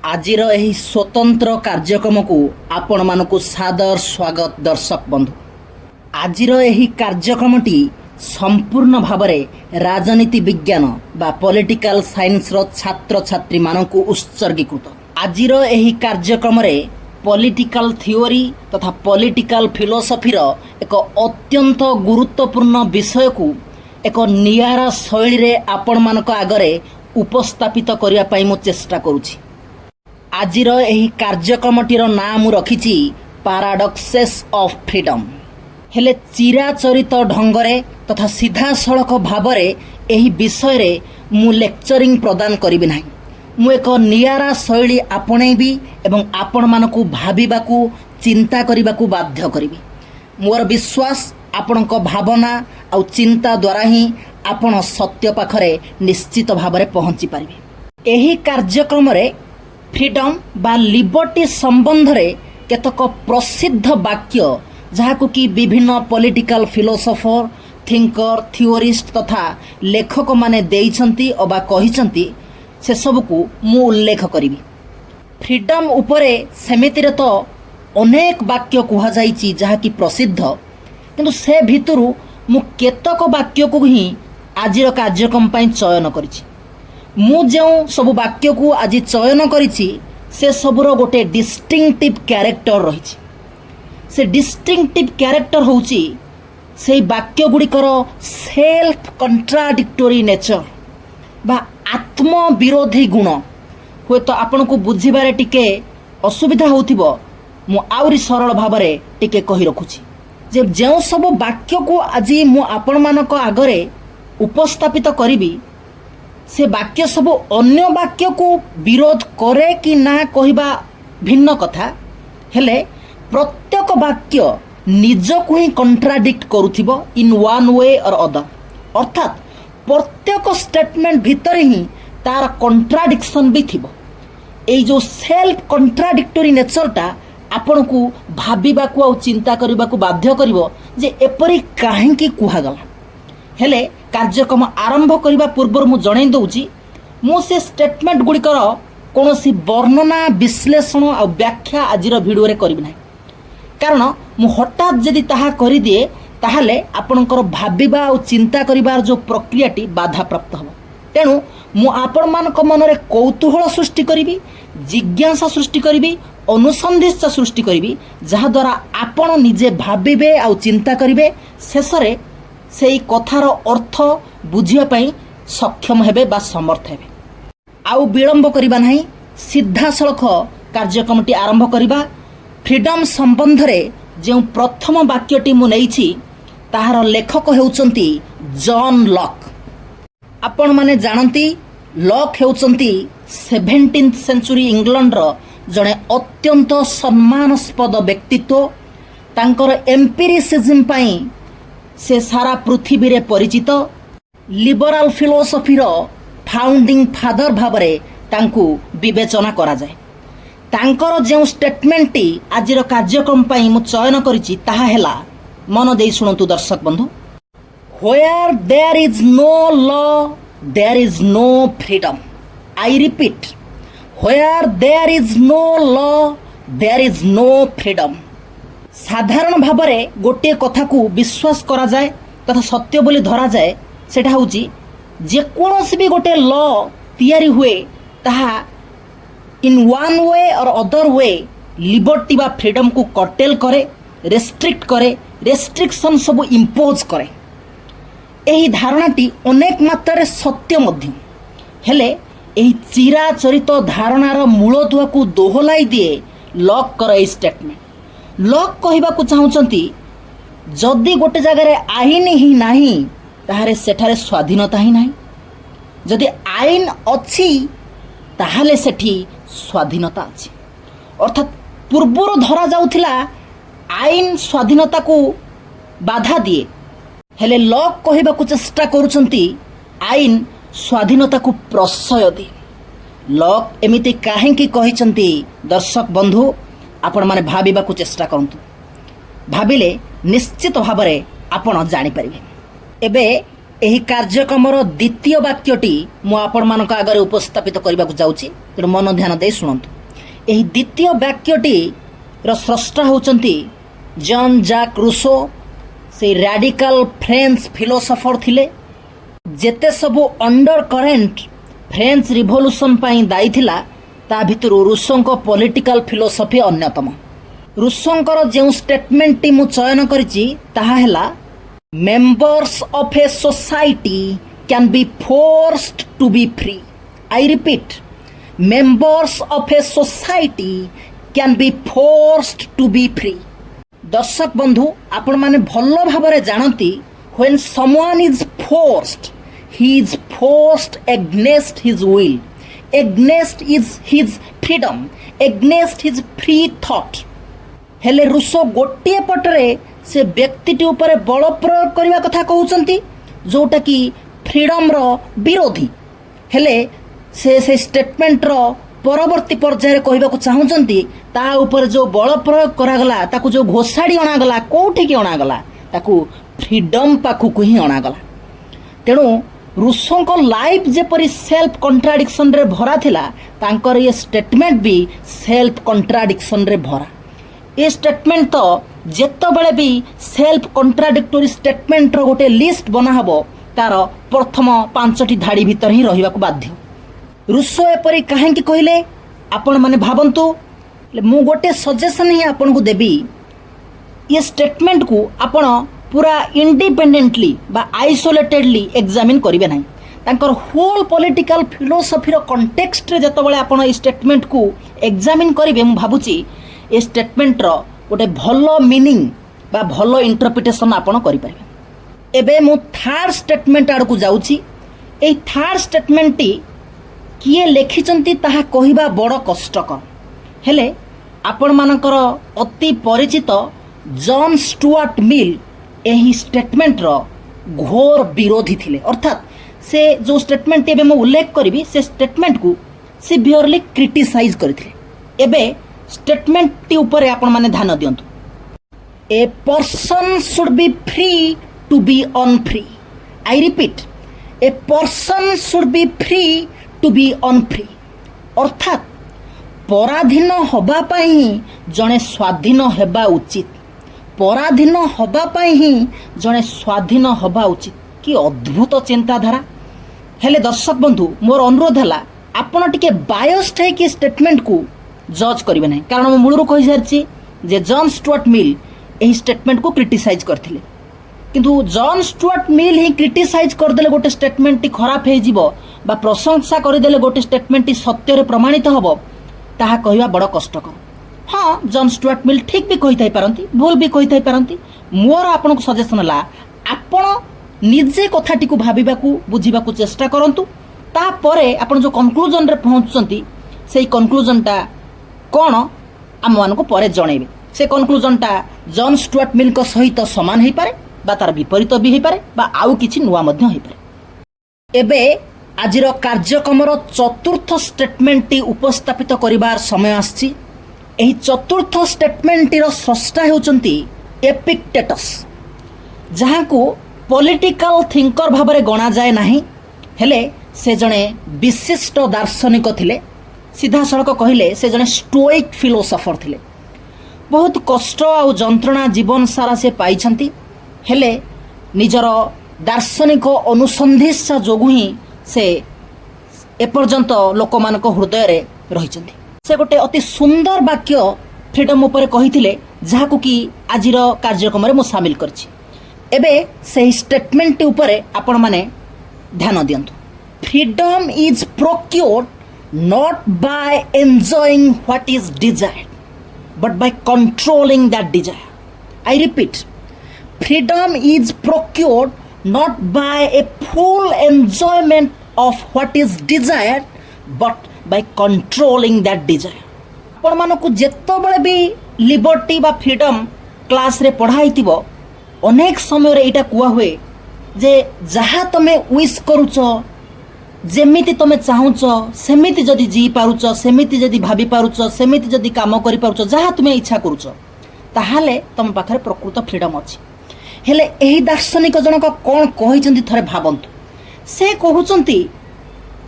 आजिर एही स्वतंत्र कार्यक्रम को आपण मानकु सादर स्वागत दर्शक बंधु। आजिर एही कार्यक्रमटी संपूर्ण भावरे राजनीति विज्ञान बा पॉलिटिकल साइंस रो छात्र छात्री मानकु उत्सर्गीकृत। आजिर एही कार्यक्रम रे पॉलिटिकल थियोरी तथा पॉलिटिकल फिलोसफी रो एक अत्यंत गुरुत्वपूर्ण विषय को एक नियारा शैली रे आपण मानक आगरे उपस्थापित करिया पई मु चेष्टा करूछि। आजिर एही कार्यक्रमटीर नाम रखिछि पैराडॉक्सेस ऑफ फ्रीडम। हेले चिराचरित ढंगरे तथा सीधा सड़क भावरे एही विषय रे मु लेक्चरिंग प्रदान करिबि नाही। मु एक नियारा शैली आपणेबी एवं आपण मानकु भाबिबाकु चिंता करिबाकु बाध्य करिबि। मोर विश्वास आपणक भावना आ चिंता द्वारा ही आपण सत्य पाखरे निश्चित भावरे पहुंची पारिबे। एही कार्यक्रम रे फ्रीडम बा लिबर्टी संबंध रे केतक प्रसिद्ध वाक्य जहाकु कि विभिन्न पॉलिटिकल फिलोसोफर थिंकर थियोरिस्ट तथा लेखक माने देइछंती अबा कहिछंती से सब को मु उल्लेख करिबी। फ्रीडम उपरे सेमितिरे तो अनेक वाक्य कुहा जाइछि जहा कि प्रसिद्ध, किंतु से भितरु मु केतक वाक्य को ही आजिर कार्यक्रम पई चयन करिछि। मु जो सब वाक्य को आज चयन करिछि से सबुर गोटे डिस्टिंक्टिव कैरेक्टर रहिछि। से डिस्टिंक्टिव कैरेक्टर होउछि से वाक्य गुड़िकर सेल्फ कंट्राडिक्टोरी नेचर बा आत्म विरोधी गुण। हुए तो आपण को बुझिबारे टिके असुविधा होउथिबो, मु आउरी सरल भाबरे टिके कहि रखुछि जे जो सब वाक्य को आज मु आपण मानक आगरे उपस्थापित करिबी से वाक्य सब अन्य वाक्य को विरोध करे कि ना कहिबा भिन्न कथा, हेले प्रत्येक वाक्य निज को ही कंट्राडिक्ट करुथिबो इन वन वे और अदर। अर्थात प्रत्येक स्टेटमेंट भितर ही तार कंट्राडिक्शन भी थिबो। एई जो सेल्फ कंट्राडिक्टोरी नेचरटा आपण को भाबिबाकू आ चिंता करिबाकू बाध्य करिवो जे एपरि काहेकि कुहागला। हेले कार्यक्रम आरंभ करने पूर्व मु जणाई दउची मु से स्टेटमेंट गुड़िकर कौन वर्णना विश्लेषण और व्याख्या आजिर भिडियो रे करिबि नाही, कारण मु हठात जदि ताहा करि दिए ताहले आपणकर भाबिबा और चिंता करिबार जो प्रक्रियाटी बाधा प्राप्त हो। तेणु मु आपण मानक मनरे कौतूहल सृष्टि करिबि, जिज्ञासा सृष्टि करिबि, अनुसंधित्सा सृष्टि करिबि, जहा द्वारा आपण निजे भाबिबे और चिंता करिबे, शेषरे सेई कथार अर्थ बुझिया पई सक्षम हेबे बा समर्थ हेबे। आउ विलंब करिबा नाही, सीधा सड़क कार्यक्रमटी आरंभ करिबा। फ्रीडम संबंध रे जो प्रथम वाक्यटी मु नेइछि ताहार लेखक हेउचंती जॉन लॉक। आपण माने जानंती लॉक हेउचंती 17th सेंचुरी इंग्लैंड रो जणे अत्यंत सम्मानास्पद व्यक्तित्व। तांकर एम्पिरिसिज्म पई से सारा पृथ्वी रे परिचित। लिबराल फिलोसफी रो फाउंडिंग फादर भावरे तांकु विवेचना करा जाए। तांकर जो स्टेटमेंटटी आजिर कार्यक्रम पई मु चयन करिछि ताहा हेला, मन देई सुनंतु दर्शक बंधु। Where there is no law there is no freedom. I repeat, where there is no law there is no freedom. साधारण भावरे गोटे कथा को विश्वास करा जाए तथा सत्य बोली धरा जाए, सेटा होउची जे कोनोसी भी गोटे लॉ तैयारी हुए ताहा इन वन वे और अदर वे लिबर्टी बा फ्रीडम को कर्टेल करे, रेस्ट्रिक्ट करे, रेस्ट्रिक्शन सब इम्पोज करे। एही धारणाटी अनेक मात्रा सत्य मध्य, हेले एही चिराचरित धारणार मूलदुआ को दोहलाई दिए लॉक कर एही स्टेटमेंट। लॉक कहवा चाहूँगी जदि गोटे जगार आईन ही नाही ताहारे सेठारे स्वाधीनता ही नाही, जदि आईन अच्छी ताहाले सेठी स्वाधीनता अच्छी। अर्थात पूर्वर धरा जाउथिला आईन स्वाधीनता को बाधा दिए, हेले लॉक कहवा चेष्टा करुछंती आईन स्वाधीनता को प्रश्रय दिए। लॉक एमिति काहेकि कहिछंती दर्शक बंधु आपण माने भाबिबाकू चेष्टा करंतु। भाबिले निश्चित भावरे आपण जानि परिबे। एबे एही कार्यक्रमर द्वितीय वाक्यटी मु आपण मानक आगरे उपस्थापित करबाकू जाउची, तेणु मन ध्यान दे सुनंतु। ଏହି ଦ୍ୱିତୀୟ ବାକ୍ୟଟି ସ୍ରଷ୍ଟା ହେଉଛନ୍ତି ଜନ୍ ଜାକ୍ ରୁସୋ। ସେ ରାଡିକାଲ ଫ୍ରେଞ୍ଚ ଫିଲୋସଫର ଥିଲେ। ଯେତେ ସବୁ ଅଣ୍ଡର କରେଣ୍ଟ ଫ୍ରେଞ୍ଚ ରିଭଲ୍ୟୁସନ ପାଇଁ ଦାୟୀ ଥିଲା ତା ଭିତରୁ ରୁସୋଙ୍କ ପଲିଟିକାଲ ଫିଲୋସଫି ଅନ୍ୟତମ। ରୁସୋଙ୍କର ଯେଉଁ ଷ୍ଟେଟମେଣ୍ଟଟି ମୁଁ ଚୟନ କରିଛି ତାହା ହେଲା members of a society can be forced to be free. I repeat, members of a society can be forced to be free. दर्शक बंधु आपण माने भल्ल भाबरे जानती when someone is forced, he is forced against his will, against his freedom, against his free thought. हेले रुसो गोटे पटरे से व्यक्तिटी उपरे बल प्रयोग करने कथा कहउचंती जोटा कि फ्रीडम रो विरोधी। हेले से स्टेटमेंट रो परवर्ती पर्यायर कहबा को चाहउचंती ता ऊपर जो बल प्रयोग करागला ताकू जो घोषाड़ी अणागला कोठी की अणागला ताकू फ्रीडम पाखु को ही अणागला। तेणु रुसों को लाइफ जेपरी सेल्फ कॉन्ट्राडिक्शन रे भरा थिला तांकर ये स्टेटमेंट भी सेल्फ कॉन्ट्राडिक्शन रे भरा। ये स्टेटमेंट तो जेतो बेले भी सेल्फ कॉन्ट्राडिक्टरी स्टेटमेंट रो गोटे लिस्ट बना हबो तार प्रथम 5टी धाड़ी भीतर ही रहिबा को बाध्य। रुसो एपरी काहेकि कहले आपण माने भाबंतु मु गोटे सजेशन ही आपन को देबी। ये स्टेटमेंट को आपण पूरा इंडिपेंडेंटली बा आइसोलेटेडली एग्जामिन करिवे नाही। तांकर होल पॉलिटिकल फिलोसफी रो कॉन्टेक्स्ट रे जतो बेले आपण ई स्टेटमेंट को एग्जामिन करिवे मु भाबुची ए स्टेटमेंट रो गोटे भलो मीनिंग बा भलो इंटरप्रिटेशन आपण करि परिबे। एबे मु थर्ड स्टेटमेंट आड़ को जाउची। ए थर्ड स्टेटमेंट टी किए लेखिचंती ताहा कहिबा बड़ कष्टकर। हेले आपण मानकर अति परिचित जॉन स्टुअर्ट मिल एही स्टेटमेंट रो घोर विरोधी थिले। अर्थात से जो स्टेटमेंट एबे मु उल्लेख करिबी से स्टेटमेंट को सिवियरली क्रिटिसाइज करथिले। एबे स्टेटमेंट टी ऊपर आपण माने ध्यान दियंतु। A person should be free to be unfree. I repeat, a person should be free to be unfree. अर्थात पराधीन हबा पाई ही जणे स्वाधीन हेबा उचित। पराधीन हबा पाई ही जणे स्वाधीन हबा उचित। कि अद्भुत चिंताधारा। हेले दर्शक बंधु मोर अनुरोध है आपण टिके बायस्ड है कि स्टेटमेंट को जज करेंगे ना, कारण मैं मूलर कही सारी जे जॉन स्टुअर्ट मिल यही स्टेटमेंट को क्रिटिसाइज करते। किंतु John Stuart Mill he criticise करदे गोटे स्टेटमेंट टी खराब हो प्रशंसा करदे गोटे स्टेटमेंट टी सत्य प्रमाणित हम ताहा कहवा बड़ कष्टकर। हाँ, जॉन स्टुअर्ट मिल ठीक भी कही पारती, भूल भी कही पारती। मोर आपन को सजेशन है आपण निजे कथाटी को भाविबा को बुझीबा को चेष्टा करंतु। तापरे आपण जो कंक्लूजन रे पहुंचुचंती सेही कंक्लूजनटा कौन आम मान को परे जनइबे। से कंक्लूजनटा जॉन स्टुअर्ट मिल को सहित समान हो पारे बा तार विपरीत भी हो पारे बा आउ किछि नुआ मध्य हो पारे। एबे आजिर कार्यक्रमर चतुर्थ स्टेटमेंट टी उपस्थापित करिबार समय आछि। एही चतुर्थ स्टेटमेंट टी रो स्रष्टा हेउचंती एपिक्टेटस, जहाँ को पॉलिटिकल थिंकर भाबरे गणा जाए नाही। हेले से जणे विशिष्ट दार्शनिक थिले। सीधा सड़क कहले से जने स्टोइक फिलोसफर थिले। बहुत कष्ट आ जंत्रणा जीवन सारा से पाइछंती। हेले निजर दार्शनिक अनुसंधित्सा जोगु ही से एपर्यंत लोक मान हृदय रे रहिछंती। से गोटे अति सुंदर वाक्य फ्रीडम उपरे कहिथिले जहाकु कि आजिर कार्यक्रम रे मु शामिल करछि। एबे से स्टेटमेंट उपरे आपण माने ध्यान दियंतु। Freedom is procured not by enjoying what is desired, but by controlling that desire. I repeat, freedom is procured not by a full enjoyment of what is desired, but by controlling that desire. आपण मानकु जेतो बेले भी liberty बा freedom class रे पढ़ाई थिबो अनेक समय रे एटा कुआ हुए जे जहा तमे विश करूचो जेमिति तमे चाहुच सेमिति जदि जी पारुच, सेमिति जदि भाभी पारुच, सेमिति जदि काम करि पारुच, जहा तुमे इच्छा करूच ताहाले तम पाखरे प्रकृत फ्रीडम अछि। हेले एही दार्शनिक जनक कोन कहिचंती थरे भाबंतु। से कहउचंती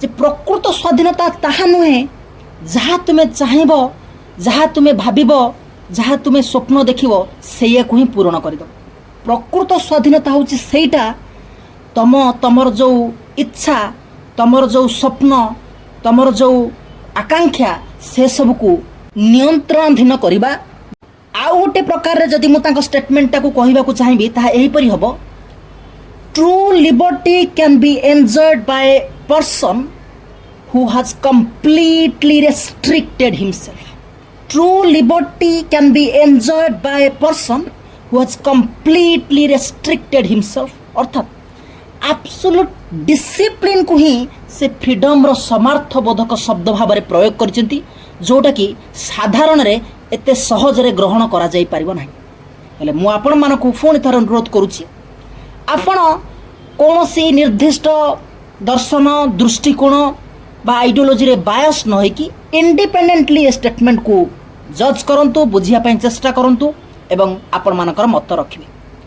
जे प्रकृत स्वाधीनता ताहा नुहे जहा तुमे चाहिबो जहाँ तुम्हें भाविब जहाँ तुम्हें स्वप्न देखिब से ही पूरण करद। प्रकृत स्वाधीनता हूँ सेटा तमर जो इच्छा तमर जो स्वप्न तमर जो आकांक्षा से सब को नियंत्रणाधीन करवा। आउ गोटे प्रकार जदि मुझे स्टेटमेंट टाक कहवाक चाहिए ताहा एहीपरि हब। True liberty can be enjoyed by a person who has completely restricted himself. True liberty can be enjoyed by a person who has completely restricted himself. अर्थात absolute discipline को ही से फ्रीडम रो समार्थ बोधक शब्द भाव में प्रयोग करचंती, जोटा कि साधारण रे एते सहज रे ग्रहण करा जाई परिबो नाही। हेले मु आपण मानकु फोन थर अनुरोध करूची, आपण कोनोसी निर्दिष्ट दर्शन दृष्टिकोण बा आइडियोलॉजी रे बायस न होई कि इंडिपेंडेंटली स्टेटमेंट को जज करंतु, बुझिया पय चेष्टा करंतु एवं आपण मानकर मत रखिबे।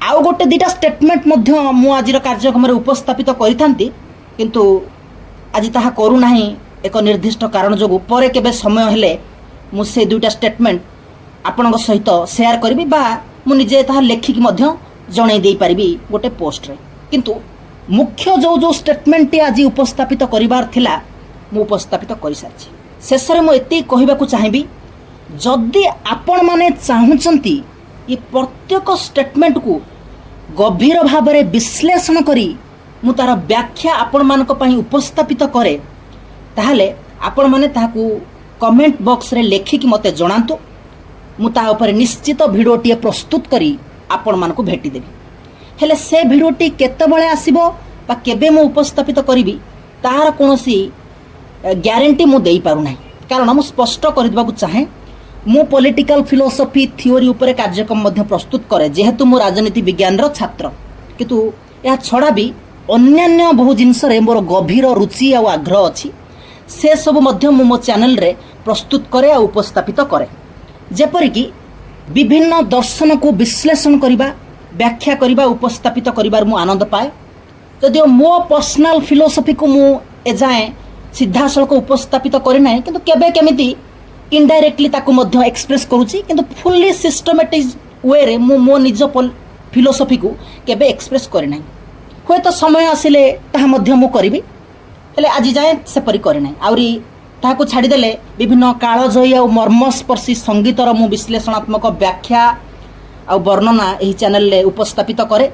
आउ गोटे दुटा स्टेटमेंट मध्य मु आजिर कार्यक्रम रे उपस्थापित करिथांती, किंतु आज ताहा करू नाही एक निर्दिष्ट कारण जोगु। परे केबे समय हेले मु से दुटा स्टेटमेंट आपनक सहित शेयर करबी बा मु निजे ताहा लेखिक मध्य जणै देई परिबी गोटे पोस्ट रे। किंतु मुख्य जो जो स्टेटमेंट आज उपस्थापित करिबार थिला मु उपस्थापित कर सारी। शेष में मुझे कहवाक चाहिए, जदि आपण माने चाहूँगी ये प्रत्येक स्टेटमेंट को गभीर भाव में विश्लेषण करी मु तार व्याख्या आपण मानक पई उपस्थापित करे, ताहले आपण माने ताहाकू कमेंट बॉक्स रे लेखिक मते जणांतु। मु ता ऊपर निश्चित भिडियोटी प्रस्तुत करी आपण मानक भेटी देबी। हेले से भिडियोटी केतेबेले आसीबो बा केबे मु उपस्थापित करिवि ताहार कोनोसी ग्यारंटी मु देई पारु नाही, कारण मु स्पष्ट कर देबाकू चाहे मु पॉलिटिकल फिलोसफी थ्योरी ऊपर कार्यक्रम मध्य प्रस्तुत करे, जेहेतु मु राजनीति विज्ञान रो छात्र। किंतु या छड़ा भी अन्यान्य बहु जिनस रे मोर गभीर रुचि आ आग्रह अछि, से सब मध्य मु मो चैनल रे प्रस्तुत करे आ उपस्थापित करे। जेपरि कि विभिन्न दर्शन को विश्लेषण करिबा, व्याख्या करिबा, उपस्थापित करिबार मु आनंद पाए। यदि मो पर्सनल फिलोसफी को मु एजाए सीधा सड़क उपस्थापित करना, किंतु केबे केमिति इनडायरेक्टली ताकू मध्य एक्सप्रेस करूची, किंतु फुल्ली सिस्टमेटिक वे रे मो निज फिलोसफी को केबे एक्सप्रेस करना। हुए तो समय आसिले ताहा मध्य मु करिवि, हेले आज जाए सेपरि करना। आउरी ताहाकू छाड़ीदेले विभिन्न कालजयी आ मर्मस्पर्शी संगीतर मु विश्लेषणात्मक व्याख्या आ वर्णना एही चैनल रे उपस्थापित करे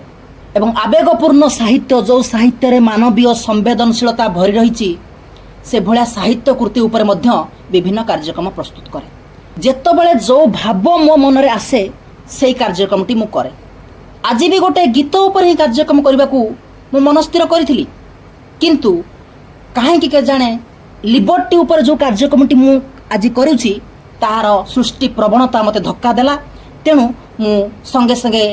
एवं आवेगपूर्ण साहित्य जो साहित्य रे मानवीय संवेदनशीलता भरी रही से भलिया साहित्य कृति ऊपर मध्य विभिन्न कार्यक्रम प्रस्तुत करे। जेतबेले जो भाव मो मन रे आसे से कार्यक्रमटी मु करे। आज भी गोटे गीत ऊपर ही कार्यक्रम करने को मु मन स्थिर करी, किंतु कहीं के जाने लिबर्टी ऊपर जो कार्यक्रमटी मु आज करूची तार सृष्टि प्रवणता मते धक्का देला। तेणु मु संगे संगे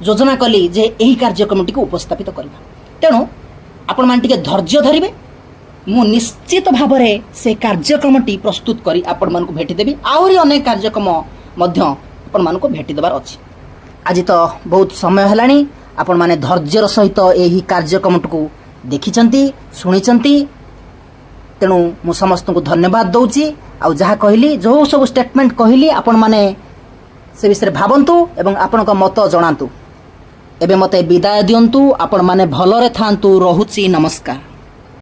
योजना कली जे यही कार्यक्रमटी को उपस्थापित करबा। तेणु आपण मान टिके धैर्य धरिबे, मु निश्चित भाव में से कार्यक्रमटी प्रस्तुत करी आपण मान को भेटी देबी। आउरी अनेक कार्यक्रम मध्य आपण मान को भेटी देबार अछि। आज तो बहुत समय हेलानी, आपण माने धैर्यर सहित यही कार्यक्रम को देखिचंती सुनिचंती। तेणु मु समस्त को धन्यवाद दउची। आ जहाँ कहली जो सब स्टेटमेंट कहली आपण माने से विषय भावंतु एवं आपण को मत जणांतु। एबे मते विदाय दियंतु। आपण माने भलरे थांतु। रहुची, नमस्कार।